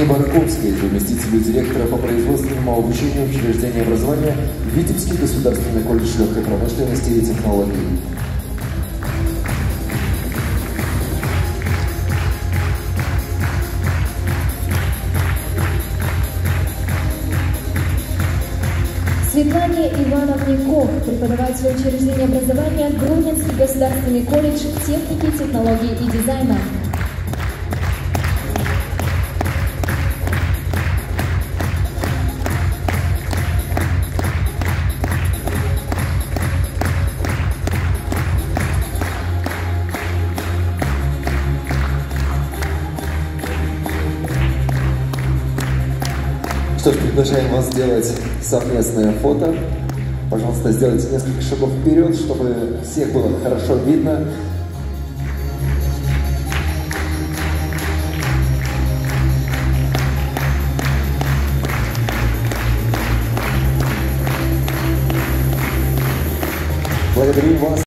Бараковский, заместителю директора по производственному обучению учреждения образования Витебский государственный колледж легкой промышленности и технологий. Светлане Ивановне Кох, преподаватель учреждения образования Грунинский государственный колледж техники, технологий и дизайна. Что ж, приглашаем вас сделать совместное фото. Пожалуйста, сделайте несколько шагов вперед, чтобы всех было хорошо видно. Благодарю вас.